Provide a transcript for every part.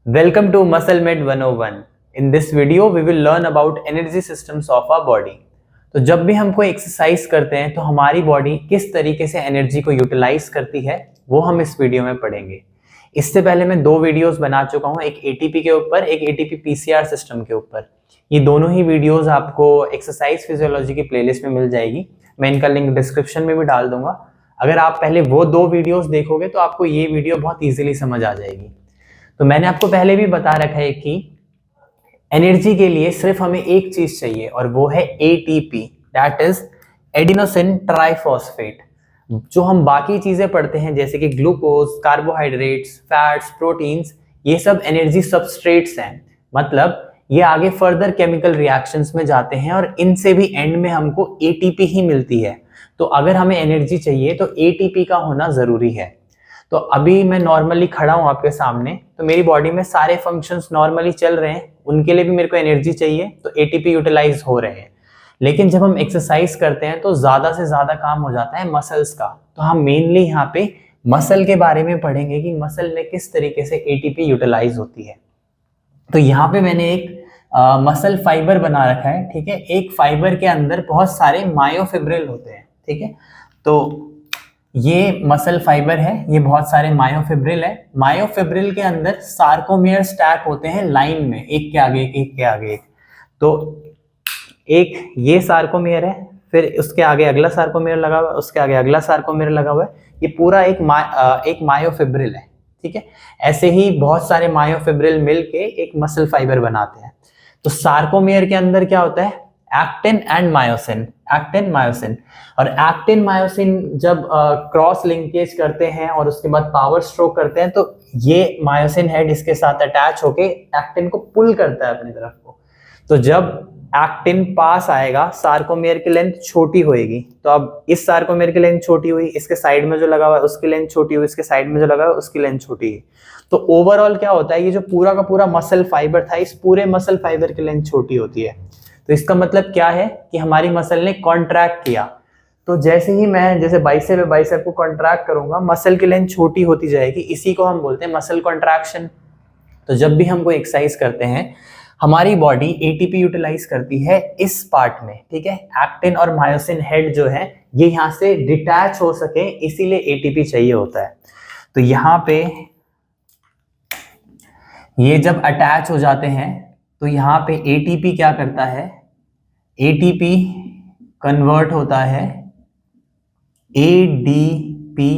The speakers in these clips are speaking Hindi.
Welcome to Muscle Med 101. In this video, we will learn about energy systems of our body. तो जब भी हम कोई एक्सरसाइज करते हैं तो हमारी बॉडी किस तरीके से एनर्जी को यूटिलाइज करती है वो हम इस वीडियो में पढ़ेंगे। इससे पहले मैं दो वीडियोस बना चुका हूँ, एक एटीपी के ऊपर, एक एटीपी पीसीआर सिस्टम के ऊपर। ये दोनों ही वीडियोस आपको एक्सरसाइज फिजियोलॉजी की प्लेलिस्ट में मिल जाएगी। मैं इनका लिंक डिस्क्रिप्शन में भी डाल दूंगा। अगर आप पहले वो दो वीडियोस देखोगे तो आपको ये वीडियो बहुत ईजिली समझ आ जाएगी। तो मैंने आपको पहले भी बता रखा है कि एनर्जी के लिए सिर्फ हमें एक चीज चाहिए और वो है ATP, that is adenosine triphosphate. जो हम बाकी चीजें पढ़ते हैं जैसे कि ग्लूकोज, कार्बोहाइड्रेट्स, फैट्स, प्रोटीन्स, ये सब एनर्जी सबस्ट्रेट्स हैं। मतलब ये आगे फर्दर केमिकल रिएक्शंस में जाते हैं और इनसे भी एंड में हमको एटीपी ही मिलती है। तो अगर हमें एनर्जी चाहिए तो एटीपी का होना जरूरी है। तो अभी मैं नॉर्मली खड़ा हूं आपके सामने, तो मेरी बॉडी में सारे फंक्शंस नॉर्मली चल रहे हैं, उनके लिए भी मेरे को एनर्जी चाहिए, तो एटीपी यूटिलाइज हो रहे हैं। लेकिन जब हम एक्सरसाइज करते हैं तो ज्यादा से ज्यादा काम हो जाता है मसल्स का। तो हम मेनली यहाँ पे मसल के बारे में पढ़ेंगे कि मसल में किस तरीके से एटीपी यूटिलाइज होती है। तो यहाँ पे मैंने एक मसल फाइबर बना रखा है, ठीक है। एक फाइबर के अंदर बहुत सारे मायोफिब्रिल होते हैं, ठीक है। तो ये मसल फाइबर है, ये बहुत सारे मायोफिब्रिल है। मायोफिब्रिल के अंदर सार्कोमियर स्टैक होते हैं लाइन में, एक के आगे एक के आगे एक। तो एक ये सार्कोमियर है, फिर उसके आगे अगला सार्कोमियर लगा हुआ है, उसके आगे अगला सार्कोमियर लगा हुआ है। ये पूरा एक मायोफिब्रिल है, ठीक है। ऐसे ही बहुत सारे मायोफिब्रिल मिलके एक मसल फाइबर बनाते हैं। तो सार्कोमियर के अंदर क्या होता है? Actin and myosin, actin myosin. और एक्टिन मायोसिन जब क्रॉस लिंकेज करते हैं और उसके बाद पावर स्ट्रोक करते हैं तो ये मायोसिन हेड इसके साथ अटैच होके एक्टिन को पुल करता है अपनी तरफ को। तो जब एक्टिन पास आएगा, सार्कोमियर की लेंथ छोटी होएगी। तो अब इस सार्कोमियर की लेंथ छोटी हुई, इसके साइड में जो लगा हुआ है उसकी लेंथ छोटी हुई, इसके साइड में जो लगा हुआ है उसकी लेंथ छोटी हुई। तो ओवरऑल क्या होता है, ये जो पूरा का पूरा मसल फाइबर था, इस पूरे मसल फाइबर की लेंथ छोटी होती है। तो इसका मतलब क्या है कि हमारी मसल ने कॉन्ट्रैक्ट किया। तो जैसे ही मैं जैसे बाइसेप को कॉन्ट्रैक्ट करूंगा, मसल की लेंथ छोटी होती जाएगी। इसी को हम बोलते हैं मसल कॉन्ट्रैक्शन। तो जब भी हम कोई एक्सरसाइज करते हैं, हमारी बॉडी एटीपी यूटिलाइज करती है इस पार्ट में, ठीक है। एक्टिन और मायोसिन हेड जो है ये यहाँ से डिटैच हो सके, इसीलिए एटीपी चाहिए होता है। तो यहाँ पे ये जब अटैच हो जाते हैं तो यहाँ पे एटीपी क्या करता है, एटीपी कन्वर्ट होता है एडीपी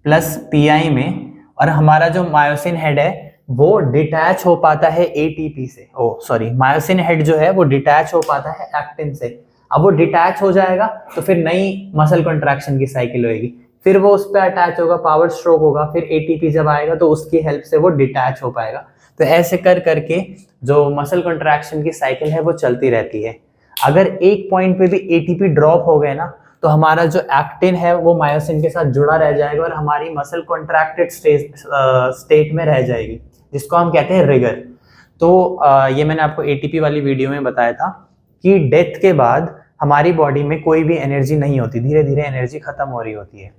प्लस पीआई में, और हमारा जो मायोसिन हेड है वो डिटैच हो पाता है एटीपी से। मायोसिन हेड जो है वो डिटैच हो पाता है एक्टिन से। अब वो डिटैच हो जाएगा तो फिर नई मसल कॉन्ट्रैक्शन की साइकिल होगी, फिर वो उस पर अटैच होगा, पावर स्ट्रोक होगा, फिर एटीपी जब आएगा तो उसकी हेल्प से वो डिटैच हो पाएगा। तो ऐसे कर करके जो मसल कॉन्ट्रैक्शन की साइकिल है वो चलती रहती है। अगर एक पॉइंट पे भी एटीपी ड्रॉप हो गए ना तो हमारा जो एक्टिन है वो मायोसिन के साथ जुड़ा रह जाएगा और हमारी मसल कॉन्ट्रैक्टेड स्टेट में रह जाएगी, जिसको हम कहते हैं रिगर। तो ये मैंने आपको एटीपी वाली वीडियो में बताया था कि डेथ के बाद हमारी बॉडी में कोई भी एनर्जी नहीं होती, धीरे धीरे एनर्जी खत्म हो रही होती है।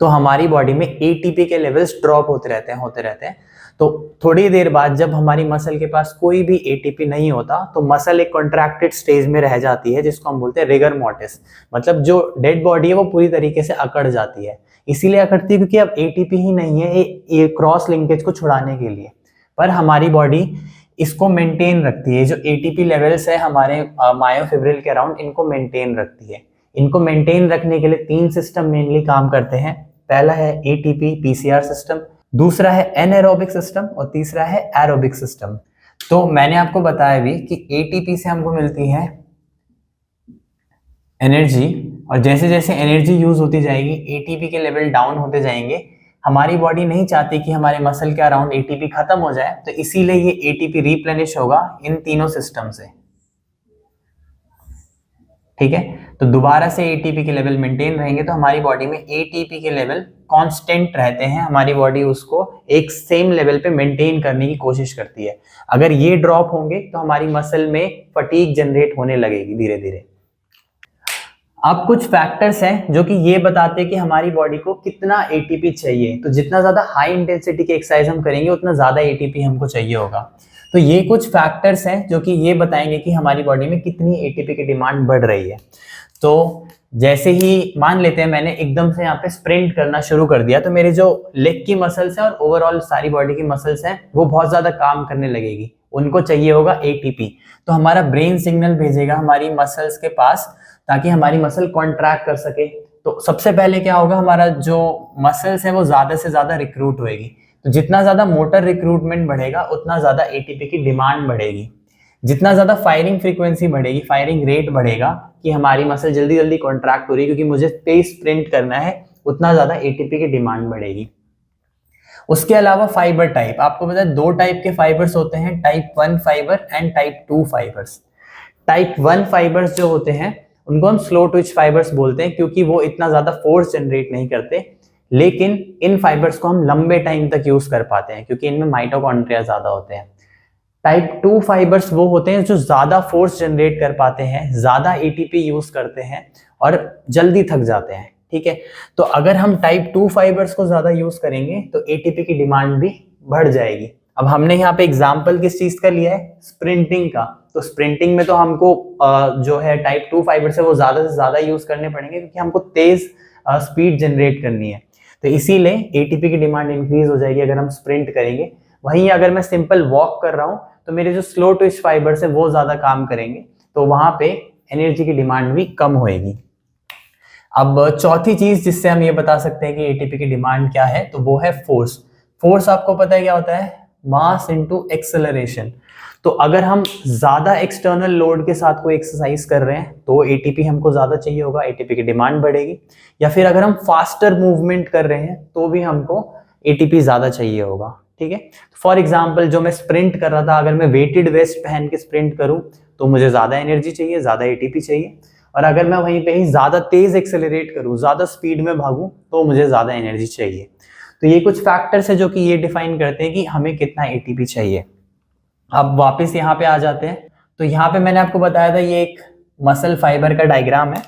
तो हमारी बॉडी में एटीपी के लेवल्स ड्रॉप होते रहते हैं। तो थोड़ी देर बाद जब हमारी मसल के पास कोई भी एटीपी नहीं होता तो मसल एक कॉन्ट्रैक्टेड स्टेज में रह जाती है, जिसको हम बोलते हैं रिगर मोर्टिस। मतलब जो डेड बॉडी है वो पूरी तरीके से अकड़ जाती है। इसीलिए अकड़ती है क्योंकि अब एटीपी ही नहीं है ये क्रॉस लिंकेज को छुड़ाने के लिए। पर हमारी बॉडी इसको मेंटेन रखती है, जो एटीपी लेवल्स है हमारे मायोफिब्रिल के अराउंड, इनको मेंटेन रखती है। इनको मेंटेन रखने के लिए तीन सिस्टम मेनली काम करते हैं। पहला है एटीपी पीसीआर सिस्टम, दूसरा है एनाएरोबिक सिस्टम और तीसरा है एरोबिक सिस्टम। तो मैंने आपको बताया भी कि एटीपी से हमको मिलती है एनर्जी, और जैसे जैसे एनर्जी यूज होती जाएगी एटीपी के लेवल डाउन होते जाएंगे। हमारी बॉडी नहीं चाहती कि हमारे मसल के अराउंड एटीपी खत्म हो जाए, तो इसीलिए ये एटीपी रिप्लेनिश होगा इन तीनों सिस्टम से, ठीक है। तो दोबारा से एटीपी के लेवल मेंटेन रहेंगे तो हमारी बॉडी में एटीपी के लेवल कांस्टेंट रहते हैं। हमारी बॉडी उसको एक सेम लेवल पे मेंटेन करने की कोशिश करती है। अगर ये ड्रॉप होंगे तो हमारी मसल में फटीग जनरेट होने लगेगी धीरे धीरे। अब कुछ फैक्टर्स हैं जो कि ये बताते हैं कि हमारी बॉडी को कितना एटीपी चाहिए। तो जितना ज़्यादा हाई इंटेंसिटी की एक्सरसाइज हम करेंगे उतना ज़्यादा एटीपी हमको चाहिए होगा। तो ये कुछ फैक्टर्स हैं जो कि ये बताएंगे कि हमारी बॉडी में कितनी एटीपी की डिमांड बढ़ रही है। तो जैसे ही मान लेते हैं मैंने एकदम से यहाँ पे स्प्रिंट करना शुरू कर दिया, तो मेरे जो लेग की मसल्स हैं और ओवरऑल सारी बॉडी की मसल्स हैं वो बहुत ज़्यादा काम करने लगेगी, उनको चाहिए होगा एटीपी। तो हमारा ब्रेन सिग्नल भेजेगा हमारी मसल्स के पास ताकि हमारी मसल कॉन्ट्रैक्ट कर सके। तो सबसे पहले क्या होगा, हमारा जो मसल्स है वो ज़्यादा से ज़्यादा रिक्रूट होएगी। तो जितना ज़्यादा मोटर रिक्रूटमेंट बढ़ेगा उतना ज़्यादा एटीपी की डिमांड बढ़ेगी। जितना ज़्यादा फायरिंग फ्रीक्वेंसी बढ़ेगी, फायरिंग रेट बढ़ेगा कि हमारी मसल जल्दी जल्दी कॉन्ट्रैक्ट हो रही है क्योंकि मुझे तेज स्प्रिंट करना है, उतना ज़्यादा एटीपी की डिमांड बढ़ेगी। उसके अलावा फाइबर टाइप, आपको पता है 2 टाइप के फाइबर्स होते हैं, type 1 fibre and type 2 fibres. Type 1 fibres जो होते हैं उनको हम स्लो ट्विच फाइबर्स बोलते हैं क्योंकि वो इतना ज़्यादा फोर्स जनरेट नहीं करते, लेकिन इन फाइबर्स को हम लंबे टाइम तक यूज़ कर पाते हैं क्योंकि इनमें माइटोकॉन्ड्रिया ज़्यादा होते हैं। टाइप 2 फाइबर्स वो होते हैं जो ज़्यादा फोर्स जनरेट कर पाते हैं, ज़्यादा एटीपी यूज़ करते हैं और जल्दी थक जाते हैं। ठीक है, तो अगर हम टाइप 2 फाइबर्स को ज़्यादा यूज़ करेंगे तो एटीपी की डिमांड भी बढ़ जाएगी। अब हमने यहाँ पे एग्जाम्पल किस चीज़ का लिया है, स्प्रिंटिंग का। तो स्प्रिंटिंग में तो हमको जो है टाइप 2 फाइबर से वो ज़्यादा से ज़्यादा यूज़ करने पड़ेंगे क्योंकि हमको तेज़ स्पीड जनरेट करनी है। तो इसीलिए एटीपी की डिमांड इंक्रीज हो जाएगी अगर हम स्प्रिंट करेंगे। वहीं अगर मैं सिंपल वॉक कर रहा हूँ तो मेरे जो स्लो ट्विच फाइबर्स है वो ज़्यादा काम करेंगे, तो वहाँ पे एनर्जी की डिमांड भी कम होएगी। अब चौथी चीज जिससे हम ये बता सकते हैं कि एटीपी की डिमांड क्या है, तो वो है फोर्स। फोर्स आपको पता है क्या होता है, मास इनटू एक्सेलरेशन। तो अगर हम ज्यादा एक्सटर्नल लोड के साथ कोई एक्सरसाइज कर रहे हैं तो एटीपी हमको ज्यादा चाहिए होगा, एटीपी की डिमांड बढ़ेगी। या फिर अगर हम फास्टर मूवमेंट कर रहे हैं तो भी हमको एटीपी ज्यादा चाहिए होगा। ठीक है, फॉर एग्जाम्पल जो मैं स्प्रिंट कर रहा था, अगर मैं वेटेड वेस्ट पहन के स्प्रिंट करूं तो मुझे ज्यादा एनर्जी चाहिए, ज्यादा एटीपी चाहिए। और अगर मैं वहीं पे ही ज्यादा तेज एक्सेलरेट करूं, ज्यादा स्पीड में भागूं तो मुझे ज्यादा एनर्जी चाहिए। तो ये कुछ फैक्टर्स है जो कि ये डिफाइन करते हैं कि हमें कितना एटीपी चाहिए। अब वापस यहाँ पे आ जाते हैं। तो यहाँ पे मैंने आपको बताया था ये एक मसल फाइबर का डायग्राम है।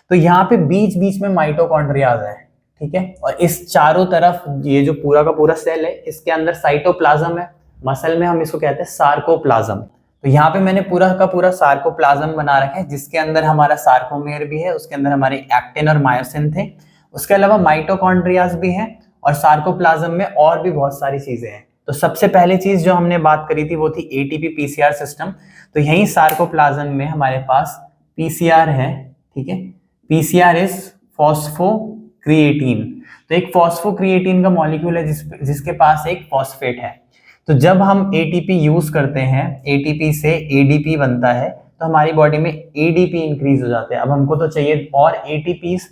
तो यहाँ पे बीच बीच में माइटोकॉन्ड्रियाज है। ठीक है, और इस चारों तरफ ये जो पूरा का पूरा सेल है इसके अंदर साइटोप्लाज्म है। मसल में हम इसको कहते हैं सार्कोप्लाज्म। तो यहाँ पे मैंने पूरा का पूरा सार्कोप्लाज्म बना रखा है जिसके अंदर हमारा सार्कोमेयर भी है, उसके अंदर हमारे एक्टिन और मायोसिन थे, उसके अलावा माइटोकॉन्ड्रियाज भी हैं और सार्कोप्लाज्म में और भी बहुत सारी चीजें हैं। तो सबसे पहली चीज जो हमने बात करी थी वो थी एटीपी पीसीआर सिस्टम। तो यही सार्कोप्लाज्म में हमारे पास पीसीआर है। ठीक है, पीसीआर इज फॉस्फोक्रिएटिन। तो एक फॉस्फोक्रिएटिन का मॉलिक्यूल है जिसके पास एक फॉस्फेट है। तो जब हम एटीपी यूज करते हैं, एटीपी से एडीपी बनता है, तो हमारी बॉडी में एडीपी इंक्रीज हो जाते हैं। अब हमको तो चाहिए और एटीपीस।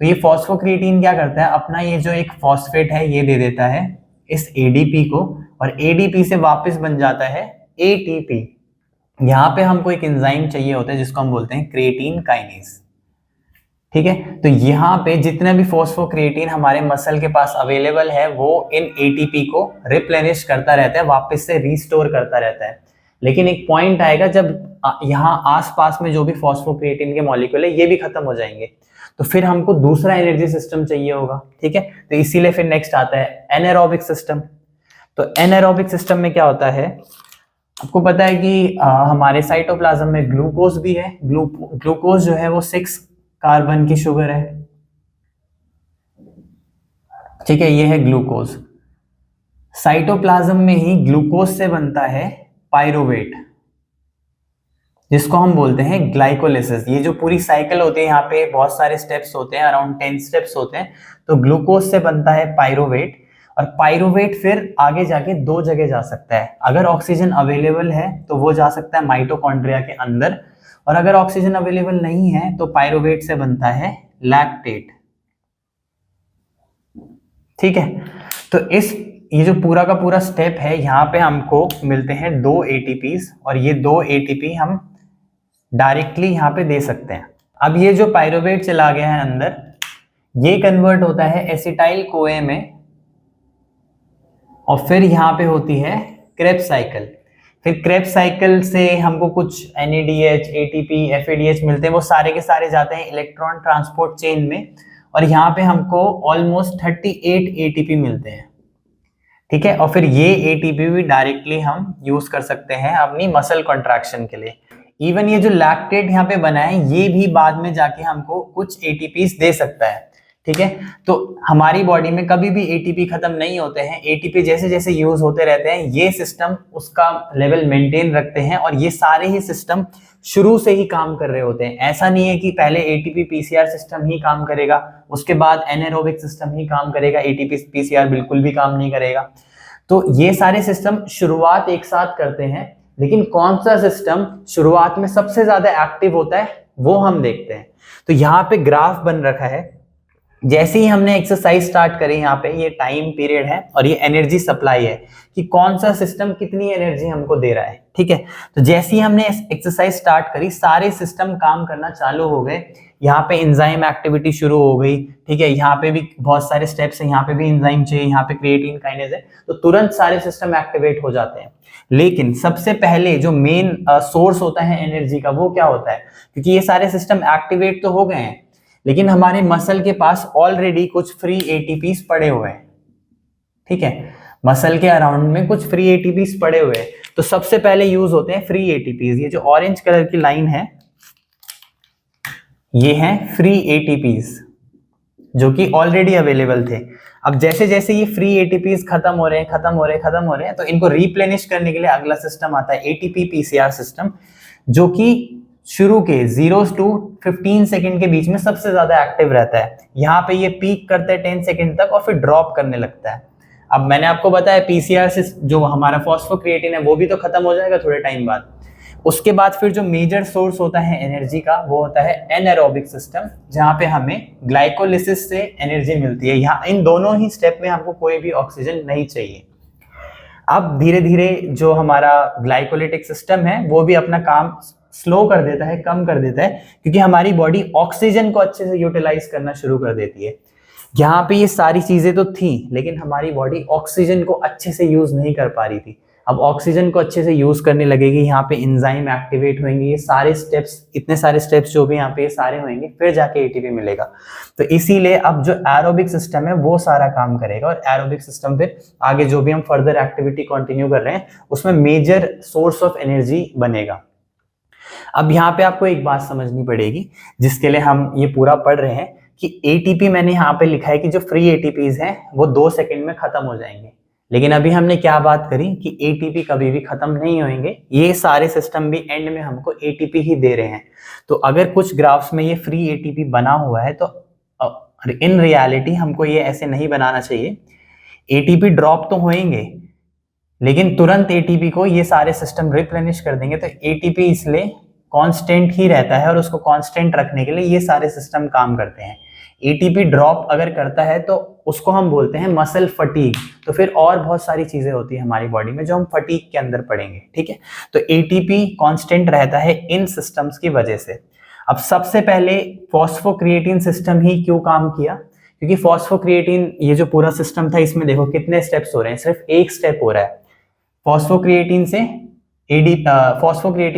तो ये फॉस्फोक्रिएटिन क्या करता है, अपना ये जो एक फॉस्फेट है ये दे देता है इस एडीपी को, और एडीपी से वापस बन जाता है एटीपी। यहाँ पे हमको एक एंजाइम चाहिए होता है जिसको हम बोलते हैं क्रिएटिन काइनेज। ठीक है, तो यहाँ पे जितने भी फॉस्फोक्रिएटिन हमारे मसल के पास अवेलेबल है वो इन एटीपी को रिप्लेनिश करता रहता है, वापस से रिस्टोर करता रहता है। लेकिन एक पॉइंट आएगा जब यहाँ आसपास में जो भी फॉस्फोक्रिएटिन के मॉलिक्यूल है ये भी खत्म हो जाएंगे, तो फिर हमको दूसरा एनर्जी सिस्टम चाहिए होगा। ठीक है, तो इसीलिए फिर नेक्स्ट आता है एनारोबिक सिस्टम। तो एनारोबिक सिस्टम में क्या होता है, आपको पता है कि हमारे साइटोप्लाज्म में ग्लूकोज भी है। ग्लूकोज जो है वो 6 कार्बन की शुगर है। ठीक है, ये है ग्लूकोज। साइटोप्लाज्म में ही ग्लूकोज से बनता है पायरुवेट जिसको हम बोलते हैं ग्लाइकोलिसिस। ये जो पूरी साइकिल होती है यहाँ पे बहुत सारे स्टेप्स होते हैं, अराउंड 10 स्टेप्स होते हैं। तो ग्लूकोज से बनता है पायरुवेट, और पायरुवेट फिर आगे जाके 2 जगह जा सकता है। अगर ऑक्सीजन अवेलेबल है तो वो जा सकता है माइटोकॉन्ड्रिया के अंदर, और अगर ऑक्सीजन अवेलेबल नहीं है तो पायरुवेट से बनता है लैक्टेट। ठीक है, तो ये जो पूरा का पूरा स्टेप है यहाँ पे हमको मिलते हैं 2 एटीपीज, और ये 2 एटीपी हम डायरेक्टली यहाँ पे दे सकते हैं। अब ये जो पायरुवेट चला गया है अंदर, ये कन्वर्ट होता है एसिटाइल कोए में, और फिर यहाँ पे होती है क्रेब्स साइकिल। फिर क्रेब्स साइकिल से हमको कुछ NADH, ATP, FADH मिलते हैं, वो सारे के सारे जाते हैं इलेक्ट्रॉन ट्रांसपोर्ट चेन में, और यहाँ पे हमको ऑलमोस्ट 38 ATP मिलते हैं, ठीक है। और फिर ये ATP भी डायरेक्टली हम यूज कर सकते हैं अपनी मसल कॉन्ट्रैक्शन के लिए। इवन ये जो लैक्टेट यहाँ पे बना है, ये भी बाद में जाके हमको कुछ ATPs दे सकता है, ठीक है। तो हमारी बॉडी में कभी भी ATP खत्म नहीं होते हैं, ATP जैसे जैसे यूज होते रहते हैं, ये सिस्टम उसका लेवल मेंटेन रखते हैं, और ये सारे ही सिस्टम शुरू से ही काम कर रहे होते हैं। ऐसा नहीं है कि पहले ATP PCR सिस्टम ही काम करेगा, उसके बाद एनारोबिक सिस्टम ही काम करेगा, ATP PCR बिल्कुल भी काम नहीं करेगा। तो ये सारे सिस्टम शुरुआत एक साथ करते हैं, लेकिन कौन सा सिस्टम शुरुआत में सबसे ज्यादा एक्टिव होता है वो हम देखते हैं। तो यहाँ पे ग्राफ बन रखा है, जैसे ही हमने एक्सरसाइज स्टार्ट करी, यहाँ पे ये टाइम पीरियड है और ये एनर्जी सप्लाई है कि कौन सा सिस्टम कितनी एनर्जी हमको दे रहा है, ठीक है। तो जैसे ही हमने एक्सरसाइज स्टार्ट करी, सारे सिस्टम काम करना चालू हो गए। यहाँ पे एंजाइम एक्टिविटी शुरू हो गई, ठीक है। यहाँ पे भी बहुत सारे स्टेप्स हैं, यहाँ पे भी एंजाइम चाहिए, यहाँ पे क्रिएटिन काइनेज है, तो तुरंत सारे सिस्टम एक्टिवेट हो जाते हैं। लेकिन सबसे पहले जो मेन सोर्स होता है एनर्जी का, वो क्या होता है? क्योंकि ये सारे सिस्टम एक्टिवेट तो हो गए हैं, लेकिन हमारे मसल के पास ऑलरेडी कुछ फ्री ATPs पड़े हुए हैं, ठीक है। मसल के अराउंड में कुछ फ्री ATPs पड़े हुए हैं, तो सबसे पहले यूज होते हैं फ्री ATPs। ये जो ऑरेंज कलर की लाइन है, ये हैं फ्री ATPs जो कि ऑलरेडी अवेलेबल थे। अब जैसे जैसे ये फ्री ATPs खत्म हो रहे हैं, तो इनको रिप्लेनिश करने के लिए अगला सिस्टम आता है ATP PCR सिस्टम, जो कि शुरू के 0 to 15 सेकंड के बीच में सबसे ज्यादा एक्टिव रहता है। यहाँ पे ये पीक करता है 10 सेकंड तक और फिर ड्रॉप करने लगता है। अब मैंने आपको बताया PCR से जो हमारा फॉस्फोक्रिएटिन है वो भी तो खत्म हो जाएगा थोड़े टाइम बाद। उसके बाद फिर जो मेजर सोर्स होता है एनर्जी का, वो होता है एनारोबिक सिस्टम, जहाँ पे हमें ग्लाइकोलिसिस से एनर्जी मिलती है। यहाँ इन दोनों ही स्टेप में हमको कोई भी ऑक्सीजन नहीं चाहिए। अब धीरे धीरे जो हमारा ग्लाइकोलिटिक सिस्टम है वो भी अपना काम स्लो कर देता है, कम कर देता है, क्योंकि हमारी बॉडी ऑक्सीजन को अच्छे से यूटिलाइज करना शुरू कर देती है। यहाँ पे ये सारी चीजें तो थी, लेकिन हमारी बॉडी ऑक्सीजन को अच्छे से यूज नहीं कर पा रही थी। अब ऑक्सीजन को अच्छे से यूज करने लगेगी, यहाँ पे एंजाइम एक्टिवेट होंगे, ये सारे स्टेप्स, इतने सारे स्टेप्स जो भी यहाँ पे ये सारे होंगे, फिर जाके ATP मिलेगा। तो इसीलिए अब जो एरोबिक सिस्टम है वो सारा काम करेगा, और एरोबिक सिस्टम फिर आगे जो भी हम फर्दर एक्टिविटी कंटिन्यू कर रहे हैं उसमें मेजर सोर्स ऑफ एनर्जी बनेगा। अब यहाँ पे आपको एक बात समझनी पड़ेगी, जिसके लिए हम ये पूरा पढ़ रहे हैं, कि ATP मैंने यहाँ पे लिखा है कि जो फ्री ATPs हैं वो 2 सेकंड में खत्म हो जाएंगे, लेकिन अभी हमने क्या बात करी कि ATP कभी भी खत्म नहीं होंगे। ये सारे सिस्टम भी एंड में हमको ATP ही दे रहे हैं। तो अगर कुछ ग्राफ्स में ये फ्री ATP बना हुआ है, तो इन रियलिटी हमको ये ऐसे नहीं बनाना चाहिए। ATP ड्रॉप तो होंगे, लेकिन तुरंत ATP को ये सारे सिस्टम रिप्लेनिश कर देंगे। तो ATP इसलिए कांस्टेंट ही रहता है, और उसको कांस्टेंट रखने के लिए ये सारे सिस्टम काम करते हैं। ATP ड्रॉप अगर करता है तो उसको हम बोलते हैं मसल फटीग। तो फिर और बहुत सारी चीजें होती है हमारी बॉडी में जो हम फटीग के अंदर पढ़ेंगे, ठीक है। तो ATP कांस्टेंट रहता है इन सिस्टम्स की वजह से। अब सबसे पहले फॉस्फोक्रिएटिन सिस्टम ही क्यों काम किया? क्योंकि फॉस्फोक्रिएटिन, ये जो पूरा सिस्टम था, इसमें देखो कितने स्टेप्स हो रहे हैं, सिर्फ एक स्टेप हो रहा है। फॉस्फोक्रिएटिन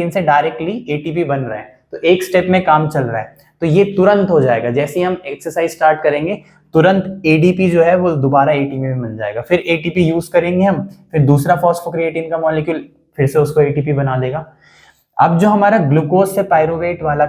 से डायरेक्टली ATP बन रहा है, तो एक स्टेप में काम चल रहा है, तो ये तुरंत हो जाएगा। जैसे ही हम एक्सरसाइज स्टार्ट करेंगे, तुरंत ADP जो है वो दोबारा ATP में बन जाएगा। फिर ATP यूज करेंगे हम, फिर दूसरा फॉस्फोक्रिएटिन का मॉलिक्यूल फिर से उसको ATP बना देगा। अब जो हमारा ग्लूकोज से पायरुवेट वाला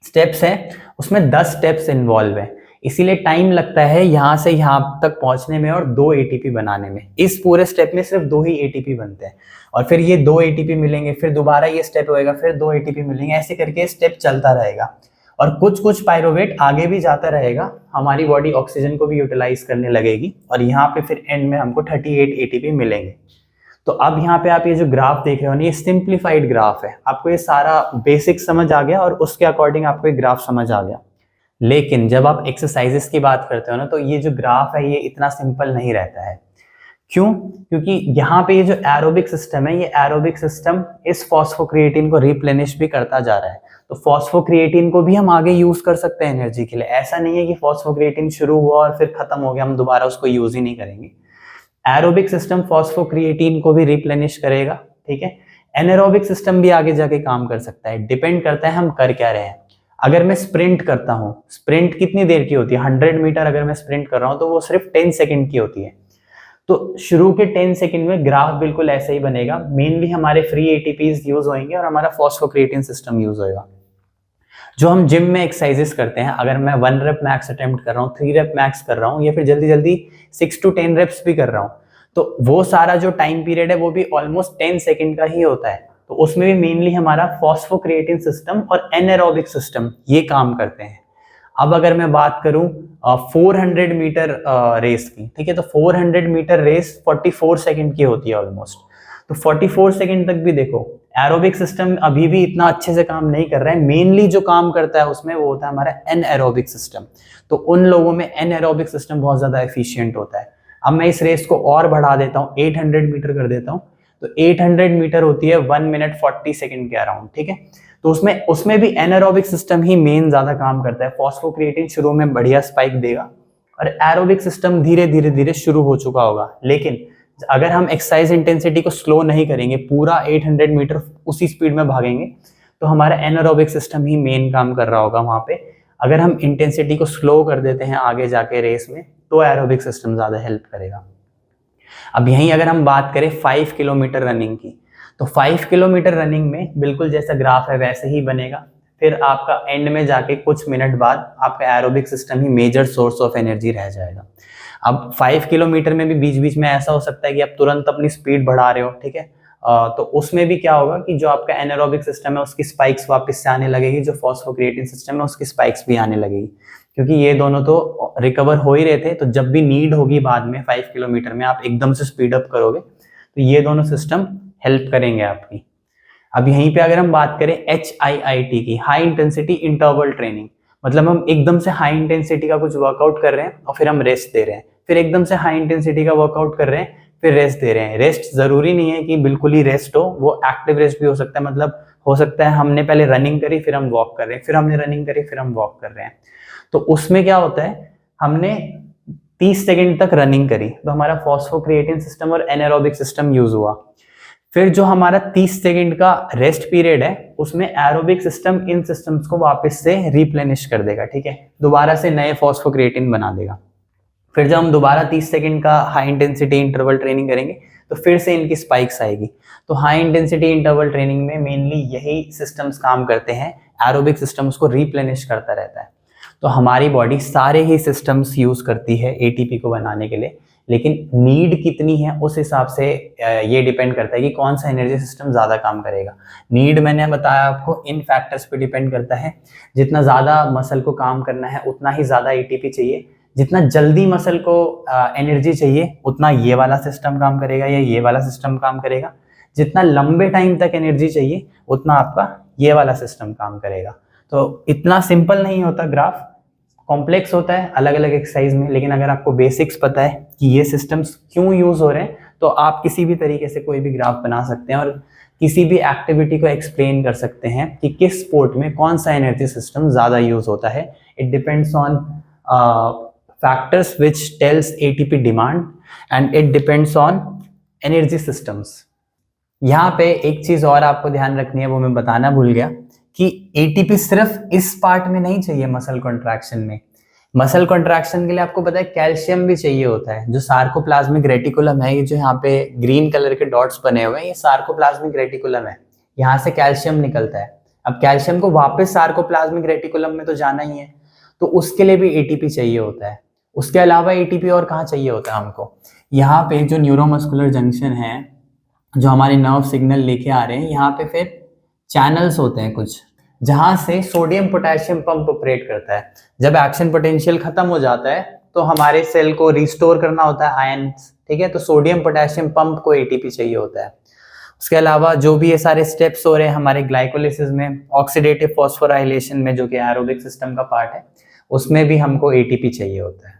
स्टेप्स है, उसमें 10 स्टेप्स इन्वॉल्व है, इसीलिए टाइम लगता है यहाँ से यहाँ तक पहुंचने में और 2 ATP बनाने में। इस पूरे स्टेप में सिर्फ 2 ही ATP बनते हैं, और फिर ये 2 ATP मिलेंगे, फिर दोबारा ये स्टेप होएगा, फिर 2 ATP मिलेंगे, ऐसे करके स्टेप चलता रहेगा। और कुछ कुछ पायरुवेट आगे भी जाता रहेगा, हमारी बॉडी ऑक्सीजन को भी यूटिलाइज करने लगेगी, और यहाँ पे फिर एंड में हमको 38 ATP मिलेंगे। तो अब यहाँ पे आप ये जो ग्राफ देख रहे हो ना, ये सिंप्लीफाइड ग्राफ है। आपको ये सारा बेसिक समझ आ गया, और उसके अकॉर्डिंग आपको ये ग्राफ समझ आ गया। लेकिन जब आप एक्सरसाइजेस की बात करते हो ना, तो ये जो ग्राफ है ये इतना सिंपल नहीं रहता है। क्यों? क्योंकि यहाँ पे ये जो एरोबिक सिस्टम है, ये एरोबिक सिस्टम इस फॉस्फोक्रिएटिन को रिप्लेनिश भी करता जा रहा है। तो फॉस्फोक्रिएटिन को भी हम आगे यूज कर सकते हैं एनर्जी के लिए। ऐसा नहीं है कि फॉस्फोक्रिएटिन शुरू हुआ और फिर खत्म हो गया, हम दोबारा उसको यूज ही नहीं करेंगे। एरोबिक सिस्टम फॉस्फोक्रिएटिन को भी रिप्लेनिश करेगा, ठीक है। एनारोबिक सिस्टम भी आगे जाके काम कर सकता है, डिपेंड करता है हम कर क्या रहे हैं। अगर मैं स्प्रिंट करता हूँ, स्प्रिंट कितनी देर की होती है, 100 मीटर अगर मैं स्प्रिंट कर रहा हूँ तो वो सिर्फ 10 सेकंड की होती है। तो शुरू के 10 सेकंड में ग्राफ बिल्कुल ऐसा ही बनेगा, मेनली हमारे फ्री एटीपीज यूज होंगे और हमारा फॉस्फोक्रिएटिन सिस्टम यूज होगा। जो हम जिम में एक्सरसाइजेस करते हैं, अगर मैं 1 रेप मैक्स अटेम्प्ट कर रहा हूँ, 3 रेप मैक्स कर रहा हूँ, या फिर जल्दी जल्दी 6 to 10 रेप्स भी कर रहा हूँ, तो वो सारा जो टाइम पीरियड है वो भी ऑलमोस्ट 10 सेकंड का ही होता है। तो उसमें भी मेनली हमारा फॉस्फोक्रिएटिन सिस्टम और एनारोबिक सिस्टम ये काम करते हैं। अब अगर मैं बात करूं 400 मीटर रेस की, ठीक है, तो 400 मीटर रेस 44 सेकंड की होती है ऑलमोस्ट। तो 44 सेकंड तक भी देखो एरोबिक सिस्टम अभी भी इतना अच्छे से काम नहीं कर रहा है। मेनली जो काम करता है उसमें वो होता है हमारा एनएरोबिक सिस्टम। तो उन लोगों में एनएरोबिक सिस्टम बहुत ज्यादा एफिशिएंट होता है। अब मैं इस रेस को और बढ़ा देता हूँ, 800 मीटर कर देता हूँ, तो 800 मीटर होती है 1 मिनट 40 सेकंड के अराउंड, ठीक है। तो उसमें भी एनारोबिक सिस्टम ही मेन ज्यादा काम करता है। फॉस्फोक्रिएटिन शुरू में बढ़िया स्पाइक देगा और एरोबिक सिस्टम धीरे धीरे धीरे शुरू हो चुका होगा। लेकिन अगर हम एक्सरसाइज इंटेंसिटी को स्लो नहीं करेंगे, पूरा 800 मीटर उसी स्पीड में भागेंगे, तो हमारा एनारोबिक सिस्टम ही मेन काम कर रहा होगा वहां पे। अगर हम इंटेंसिटी को स्लो कर देते हैं आगे जाके रेस में, तो एरोबिक सिस्टम ज्यादा हेल्प करेगा। अब यहीं अगर हम बात करें 5 किलोमीटर रनिंग की, तो 5 किलोमीटर रनिंग में बिल्कुल जैसा ग्राफ है वैसे ही बनेगा। फिर आपका एंड में जाके कुछ मिनट बाद आपका एरोबिक सिस्टम ही मेजर सोर्स ऑफ एनर्जी रह जाएगा। अब 5 किलोमीटर में भी बीच बीच में ऐसा हो सकता है कि आप तुरंत अपनी स्पीड बढ़ा रहे हो, ठीक है, तो उसमें भी क्या होगा कि जो आपका एनारोबिक सिस्टम है उसकी स्पाइक्स वापस से आने लगेगी, जो फॉस्फोक्रिएटिन सिस्टम है उसकी स्पाइक्स भी आने लगेगी, क्योंकि ये दोनों तो रिकवर हो ही रहे थे। तो जब भी नीड होगी बाद में 5 किलोमीटर में आप एकदम से स्पीड अप करोगे, तो ये दोनों सिस्टम हेल्प करेंगे आपकी। अब यहीं पे अगर हम बात करें HIIT की, हाई इंटेंसिटी इंटरवल ट्रेनिंग, मतलब हम एकदम से हाई इंटेंसिटी का कुछ वर्कआउट कर रहे हैं और फिर हम रेस्ट दे रहे हैं, फिर एकदम से हाई इंटेंसिटी का वर्कआउट कर रहे हैं, फिर रेस्ट दे रहे हैं। रेस्ट जरूरी नहीं है कि बिल्कुल ही रेस्ट हो, वो एक्टिव रेस्ट भी हो सकता है। मतलब हो सकता है हमने पहले रनिंग करी, फिर हम वॉक कर रहे हैं, फिर हमने रनिंग करी, फिर हम वॉक कर रहे हैं। तो उसमें क्या होता है, हमने 30 सेकंड तक रनिंग करी तो हमारा फॉस्फोक्रिएटिन सिस्टम और एनारोबिक सिस्टम यूज हुआ। फिर जो हमारा 30 सेकंड का रेस्ट पीरियड है, उसमें एरोबिक सिस्टम इन सिस्टम्स को वापस से रिप्लेनिश कर देगा, ठीक है, दोबारा से नए फॉस्फोक्रिएटिन बना देगा। फिर जब हम दोबारा 30 सेकंड का हाई इंटेंसिटी इंटरवल ट्रेनिंग करेंगे तो फिर से इनकी स्पाइक्स आएगी। तो हाई इंटेंसिटी इंटरवल ट्रेनिंग में मेनली यही सिस्टम्स काम करते हैं, एरोबिक सिस्टम उसको रिप्लेनिश करता रहता है। तो हमारी बॉडी सारे ही सिस्टम्स यूज करती है एटीपी को बनाने के लिए, लेकिन नीड कितनी है उस हिसाब से ये डिपेंड करता है कि कौन सा एनर्जी सिस्टम ज्यादा काम करेगा। नीड मैंने बताया आपको इन फैक्टर्स पे डिपेंड करता है। जितना ज्यादा मसल को काम करना है उतना ही ज्यादा एटीपी चाहिए, जितना जल्दी मसल को एनर्जी चाहिए उतना ये वाला सिस्टम काम करेगा या ये वाला सिस्टम काम करेगा, जितना लंबे टाइम तक एनर्जी चाहिए उतना आपका ये वाला सिस्टम काम करेगा। तो इतना सिंपल नहीं होता, ग्राफ कॉम्प्लेक्स होता है अलग अलग एक्सरसाइज में, लेकिन अगर आपको बेसिक्स पता है कि ये सिस्टम्स क्यों यूज हो रहे हैं, तो आप किसी भी तरीके से कोई भी ग्राफ बना सकते हैं और किसी भी एक्टिविटी को एक्सप्लेन कर सकते हैं कि किस स्पोर्ट में कौन सा एनर्जी सिस्टम ज्यादा यूज होता है। It depends on factors which tells ATP demand and it depends on energy systems. यहाँ पे एक चीज और आपको ध्यान रखनी है, वो मैं बताना भूल गया कि एटीपी सिर्फ इस पार्ट में नहीं चाहिए मसल कॉन्ट्रैक्शन में। मसल कॉन्ट्रैक्शन के लिए आपको पता है कैल्शियम भी चाहिए होता है। जो सार्कोप्लाज्मिक रेटिकुलम है, ये जो यहाँ पे ग्रीन कलर के डॉट्स बने हुए हैं, ये सार्कोप्लाज्मिक रेटिकुलम है, यहाँ से कैल्शियम निकलता है। अब कैल्शियम को वापस सार्कोप्लाज्मिक रेटिकुलम में तो जाना ही है, तो उसके लिए भी एटीपी चाहिए होता है। उसके अलावा एटीपी और कहाँ चाहिए होता है हमको, यहाँ पे जो न्यूरोमस्कुलर जंक्शन है, जो हमारे नर्व सिग्नल लेके आ रहे हैं, यहाँ पे फिर चैनल्स होते हैं कुछ, जहां से सोडियम पोटेशियम पंप ऑपरेट करता है। जब एक्शन पोटेंशियल खत्म हो जाता है तो हमारे सेल को रिस्टोर करना होता है आयंस, ठीक है, तो सोडियम पोटेशियम पंप को एटीपी चाहिए होता है। उसके अलावा जो भी ये सारे स्टेप्स हो रहे हैं हमारे ग्लाइकोलिसिस में, ऑक्सीडेटिव फॉस्फोराइलेशन में, जो कि एरोबिक सिस्टम का पार्ट है, उसमें भी हमको एटीपी चाहिए होता है।